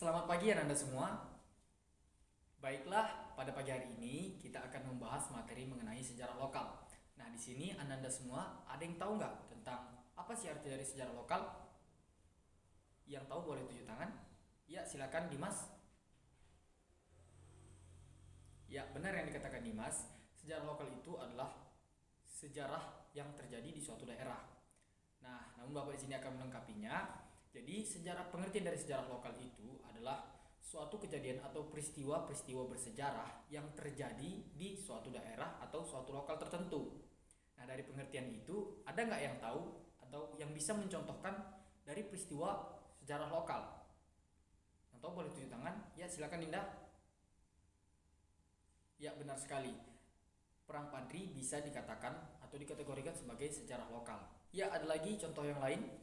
Selamat pagi Anda semua. Baiklah, pada pagi hari ini kita akan membahas materi mengenai sejarah lokal. Nah, di sini Anda semua ada yang tahu nggak tentang apa sih arti dari sejarah lokal? Yang tahu boleh tunjuk tangan. Ya, silakan Dimas. Ya, benar yang dikatakan Dimas. Sejarah lokal itu adalah sejarah yang terjadi di suatu daerah. Nah, namun Bapak di sini akan melengkapinya. Jadi, pengertian dari sejarah lokal itu adalah suatu kejadian atau peristiwa-peristiwa bersejarah yang terjadi di suatu daerah atau suatu lokal tertentu. Nah, dari pengertian itu, ada nggak yang tahu atau yang bisa mencontohkan dari peristiwa sejarah lokal? Yang tahu boleh tunjuk tangan. Ya, silakan Indah. Ya, benar sekali. Perang Padri bisa dikatakan atau dikategorikan sebagai sejarah lokal. Ya, ada lagi contoh yang lain?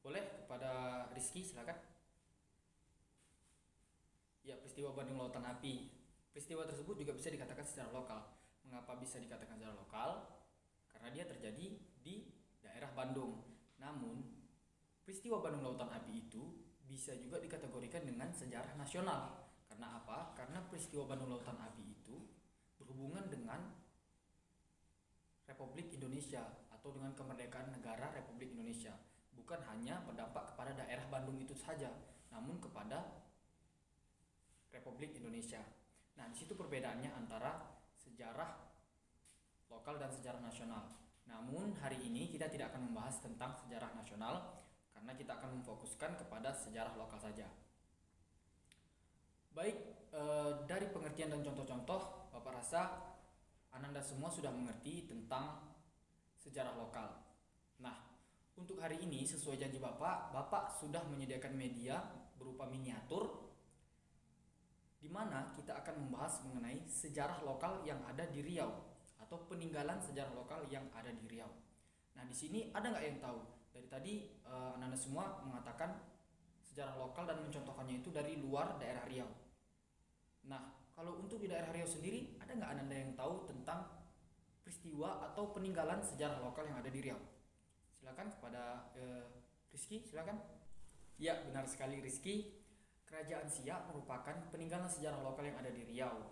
Boleh kepada Rizky, silakan. Ya, peristiwa Bandung Lautan Api. Peristiwa tersebut juga bisa dikatakan secara lokal. Mengapa bisa dikatakan secara lokal? Karena dia terjadi di daerah Bandung. Namun, peristiwa Bandung Lautan Api itu bisa juga dikategorikan dengan sejarah nasional. Karena apa? Karena peristiwa Bandung Lautan Api itu berhubungan dengan Republik Indonesia atau dengan kemerdekaan negara Republik Indonesia. Bukan hanya berdampak kepada daerah Bandung itu saja, namun kepada Republik Indonesia. Nah, di situ perbedaannya antara sejarah lokal dan sejarah nasional. Namun hari ini kita tidak akan membahas tentang sejarah nasional karena kita akan memfokuskan kepada sejarah lokal saja. Baik, dari pengertian dan contoh-contoh, Bapak rasa Anda semua sudah mengerti tentang sejarah lokal. Nah, untuk hari ini sesuai janji Bapak sudah menyediakan media berupa miniatur di mana kita akan membahas mengenai sejarah lokal yang ada di Riau atau peninggalan sejarah lokal yang ada di Riau. Nah, di sini ada nggak yang tahu? Dari tadi Anda semua mengatakan sejarah lokal dan mencontohkannya itu dari luar daerah Riau. Nah, kalau untuk di daerah Riau sendiri, ada nggak Anda yang tahu tentang peristiwa atau peninggalan sejarah lokal yang ada di Riau? Silakan kepada Rizky, silakan. Ya, benar sekali Rizky. Kerajaan Siak merupakan peninggalan sejarah lokal yang ada di Riau,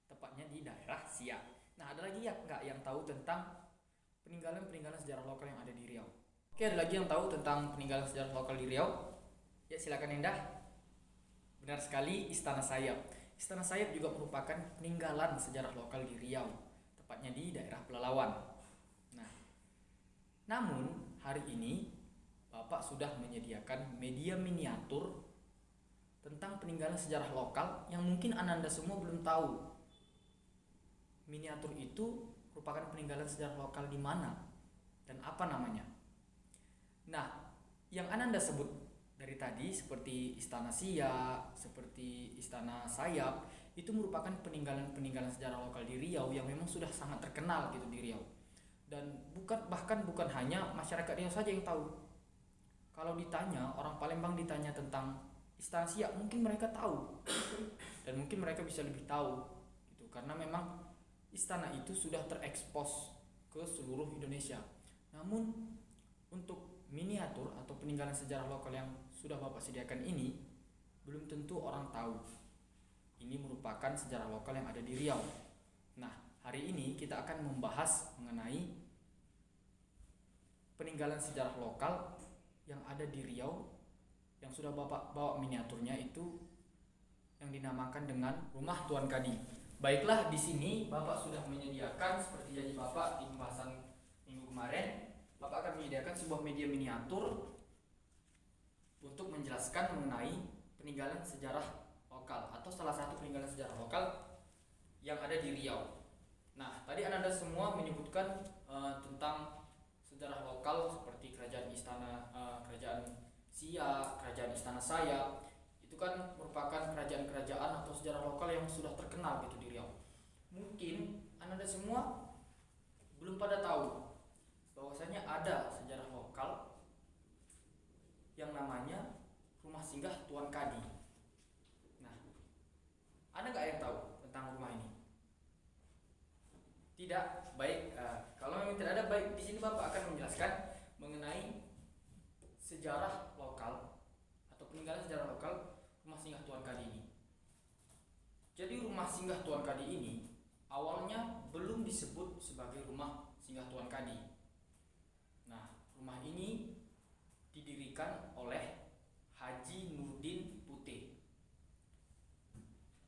tepatnya di daerah Siak. Nah, ada lagi ya nggak yang tahu tentang peninggalan sejarah lokal yang ada di Riau? Oke, ada lagi yang tahu tentang peninggalan sejarah lokal di Riau? Ya, silakan Indah. Benar sekali, Istana Sayap. Istana Sayap juga merupakan peninggalan sejarah lokal di Riau, tepatnya di daerah Pelalawan. Nah, namun hari ini Bapak sudah menyediakan media miniatur tentang peninggalan sejarah lokal yang mungkin Anda semua belum tahu. Miniatur itu merupakan peninggalan sejarah lokal di mana dan apa namanya. Nah, yang Anda sebut dari tadi seperti Istana Siak, seperti Istana Sayap, itu merupakan peninggalan sejarah lokal di Riau yang memang sudah sangat terkenal gitu di Riau. Dan bukan hanya masyarakat Riau saja yang tahu. Kalau ditanya, orang Palembang ditanya tentang Istana Siak, mungkin mereka tahu dan mungkin mereka bisa lebih tahu gitu, karena memang istana itu sudah terekspos ke seluruh Indonesia. Namun untuk miniatur atau peninggalan sejarah lokal yang sudah Bapak sediakan ini, belum tentu orang tahu ini merupakan sejarah lokal yang ada di Riau. Nah, hari ini kita akan membahas mengenai peninggalan sejarah lokal yang ada di Riau yang sudah Bapak bawa miniaturnya, itu yang dinamakan dengan Rumah Tuan Kadi. Baiklah, di sini Bapak sudah menyediakan seperti janji Bapak di pembahasan minggu kemarin. Bapak akan menyediakan sebuah media miniatur untuk menjelaskan mengenai peninggalan sejarah lokal atau salah satu peninggalan sejarah lokal yang ada di Riau. Nah, tadi Anda semua menyebutkan tentang sejarah lokal seperti kerajaan Siak, kerajaan Istana Sayap. Itu kan merupakan kerajaan-kerajaan atau sejarah lokal yang sudah terkenal gitu di Riau. Mungkin Anda semua belum pada tahu bahwasanya ada sejarah lokal yang namanya Rumah Singgah Tuan Kadi. Nah, ada nggak yang tahu tentang rumah ini? Tidak, baik. Kalau memang tidak ada, baik. Di sini Bapak akan menjelaskan mengenai sejarah lokal atau peninggalan singgah Tuan Kadi ini awalnya belum disebut sebagai rumah singgah Tuan Kadi. Nah, rumah ini didirikan oleh Haji Nurdin Putih.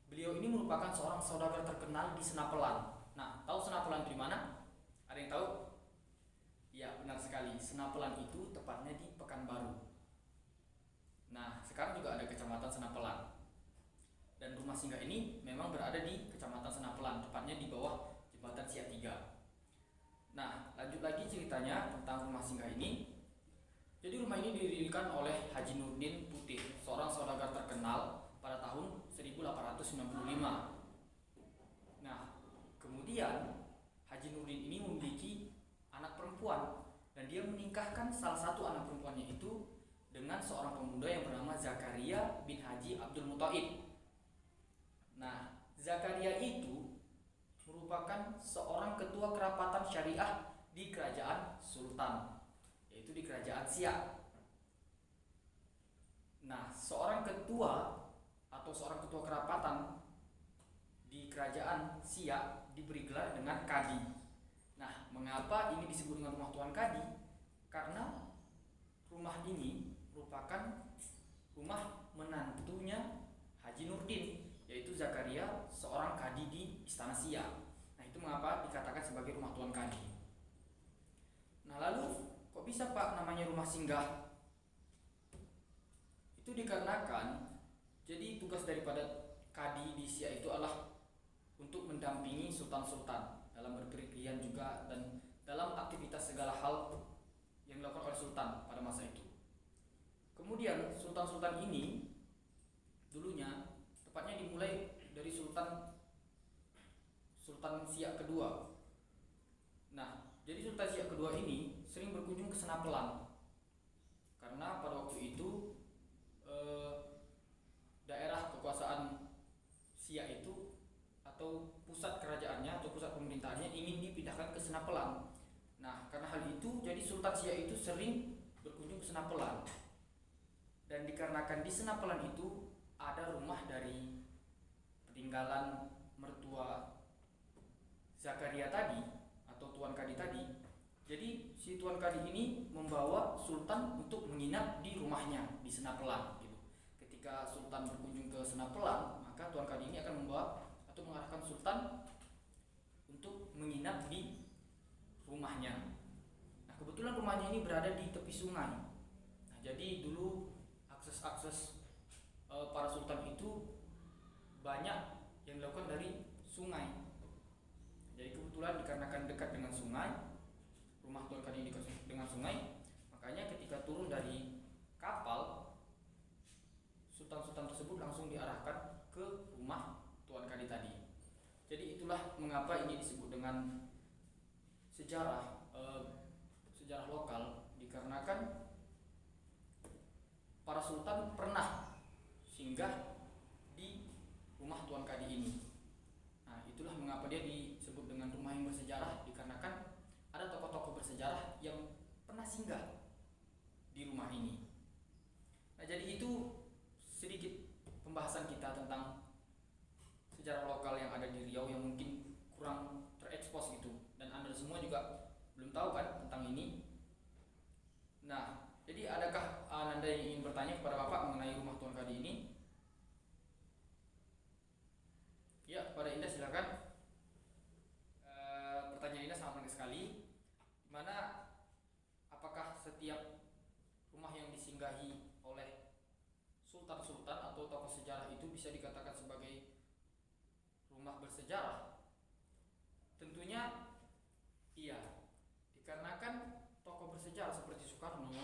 Beliau ini merupakan seorang saudagar terkenal di Senapelan. Nah, tahu Senapelan di mana? Ada yang tahu? Ya, benar sekali. Senapelan itu tepatnya di Pekanbaru. Nah, sekarang juga ada Kecamatan Senapelan. Dan rumah singgah ini memang berada di Kecamatan Senapelan, tepatnya di bawah Jembatan Siak 3. Nah, lanjut lagi ceritanya tentang rumah singgah ini. Jadi rumah ini didirikan oleh Haji Nurdin Putih, seorang saudagar terkenal pada tahun 1895. Nah, kemudian Haji Nurdin ini memiliki anak perempuan dan dia menikahkan salah satu anak perempuannya itu dengan seorang pemuda yang bernama Zakaria bin Haji Abdul Muthaib. Nah, Zakaria itu merupakan seorang ketua kerapatan syariah di kerajaan Sultan, yaitu di kerajaan Siak. Nah, seorang ketua kerapatan di kerajaan Siak diberi gelar dengan Kadi. Nah, mengapa ini disebut dengan rumah Tuan Kadi? Karena rumah ini merupakan rumah menantunya Haji Nurdin, yaitu Zakaria, seorang kadi di Istana Siak. Nah, itu mengapa dikatakan sebagai rumah Tuan Kadi. Nah, lalu kok bisa Pak namanya rumah singgah? Itu dikarenakan jadi tugas daripada kadi di Siak itu adalah untuk mendampingi sultan-sultan dalam berpergian juga dan dalam aktivitas segala hal yang dilakukan oleh sultan pada masa itu. Kemudian sultan-sultan ini dulunya tepatnya dimulai dari Sultan Siak kedua. Nah, jadi Sultan Siak kedua ini sering berkunjung ke Senapelan karena pada waktu itu daerah kekuasaan Siak itu atau pusat kerajaannya atau pusat pemerintahannya ingin dipindahkan ke Senapelan. Nah, karena hal itu jadi Sultan Siak itu sering berkunjung ke Senapelan. Dan dikarenakan di Senapelan itu ada rumah dari peninggalan mertua Zakaria tadi atau Tuan Kadi tadi. Jadi si Tuan Kadi ini membawa Sultan untuk menginap di rumahnya di Senapelan gitu. Ketika Sultan berkunjung ke Senapelan, maka Tuan Kadi ini akan membawa atau mengarahkan Sultan untuk menginap di rumahnya. Nah, kebetulan rumahnya ini berada di tepi sungai. Nah, jadi dulu akses para sultan itu banyak yang dilakukan dari sungai. Jadi kebetulan dikarenakan dekat dengan sungai, rumah Tuan Kadi dekat dengan sungai, makanya ketika turun dari kapal, sultan-sultan tersebut langsung diarahkan ke rumah Tuan Kadi tadi. Jadi itulah mengapa ini disebut dengan sejarah lokal, dikarenakan para sultan pernah singgah di rumah Tuan Kadi ini. Nah, itulah mengapa dia disebut dengan rumah yang bersejarah, dikarenakan ada tokoh-tokoh bersejarah yang pernah singgah di rumah ini. Nah, jadi itu sedikit pembahasan kita tentang sejarah lokal yang ada di Riau yang mungkin kurang terekspos gitu, dan Anda semua juga belum tahu kan tentang ini. Nah, jadi adakah Anda yang ingin bertanya kepada Bapak mengenai rumah Tuan Kadi ini? Ya, kepada Indah silakan. Pertanyaan Indah sangat menarik sekali. Dimana apakah setiap rumah yang disinggahi oleh sultan-sultan atau tokoh sejarah itu bisa dikatakan sebagai rumah bersejarah? Tentunya iya, dikarenakan tokoh bersejarah seperti Soekarno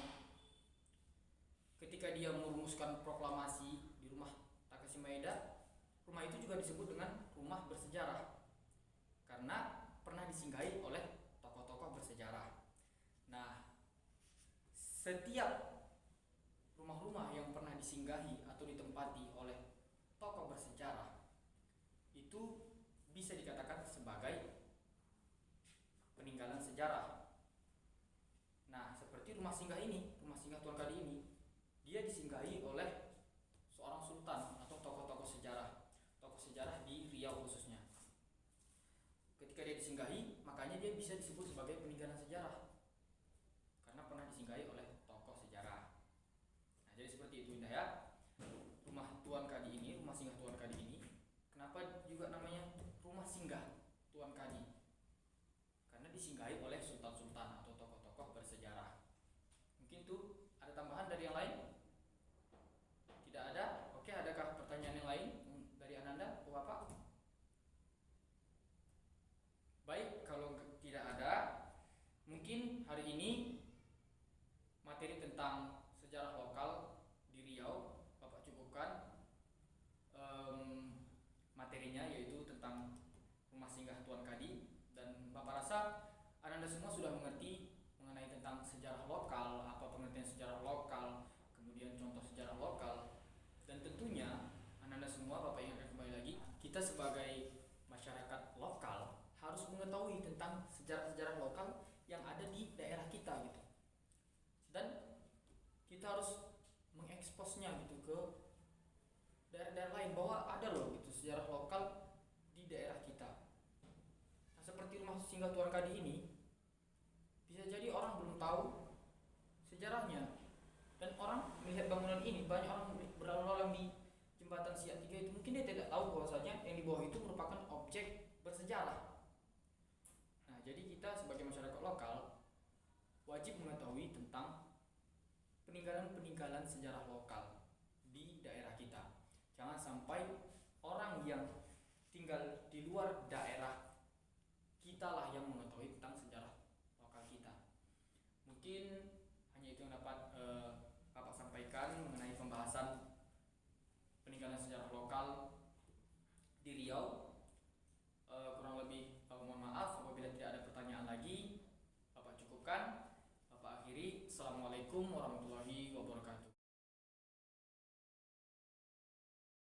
ketika dia merumuskan proklamasi di rumah Takashi Maeda, rumah itu juga disebut dengan rumah bersejarah karena pernah disinggahi oleh tokoh-tokoh bersejarah. Nah, setiap rumah-rumah yang pernah disinggahi atau ditempati oleh tokoh bersejarah itu bisa dikatakan sebagai peninggalan sejarah. Nah, seperti rumah singgah ini, rumah singgah Tuan Kadi ini, dia disinggahi oleh seorang sultan atau tokoh-tokoh sejarah di Riau khususnya. ketika dia disinggahi, makanya dia bisa disebut sebagai peninggalan sejarah karena pernah disinggahi oleh tokoh sejarah. Nah, jadi seperti itu Indah ya. Rumah Tuan Kadi ini, rumah singgah Tuan Kadi ini, kenapa juga namanya rumah singgah Tuan Kadi? Karena disinggahi oleh sultan-sultan atau tokoh-tokoh bersejarah. Mungkin tuh ada tambahan dari yang lain? Tidak ada? Oke, adakah pertanyaan yang lain dari Ananda atau Bapak? Baik, kalau tidak ada, mungkin hari ini materi tentang sejarah lokal di Riau Bapak cukupkan materinya, yaitu tentang rumah singgah Tuan Kadi, dan Bapak rasa Ananda semua sudah mengerti mengenai tentang sejarah lokal, apa pengertian sejarah lokal, kemudian contoh sejarah lokal, dan tentunya Ananda semua, Bapak ingatkan kembali lagi, kita sebagai masyarakat lokal harus mengetahui tentang sejarah-sejarah lokal yang ada di daerah kita gitu, dan kita harus mengeksposnya gitu ke daerah-daerah lain bahwa ada loh gitu sejarah lokal di daerah kita. Nah, seperti rumah singgah Tuan Kadi ini, bisa jadi orang belum tahu sejarahnya, dan orang melihat bangunan ini, banyak orang berlalu lalang di jembatan Siak 3 itu, mungkin dia tidak tahu bahwasanya yang di bawah itu merupakan objek bersejarah. Nah, jadi kita sebagai masyarakat lokal wajib mengetahui tentang peninggalan-peninggalan sejarah lokal di daerah kita. Jangan sampai orang yang tinggal di luar daerah kita lah yang mengetahui tentang sejarah lokal kita. Mungkin hanya itu yang dapat Bapak sampaikan mengenai pembahasan peninggalan sejarah lokal di Riau. Kurang lebih mohon maaf apabila tidak ada pertanyaan lagi. Bapak cukupkan. Bapak akhiri. Assalamualaikum warahmatullahi wabarakatuh.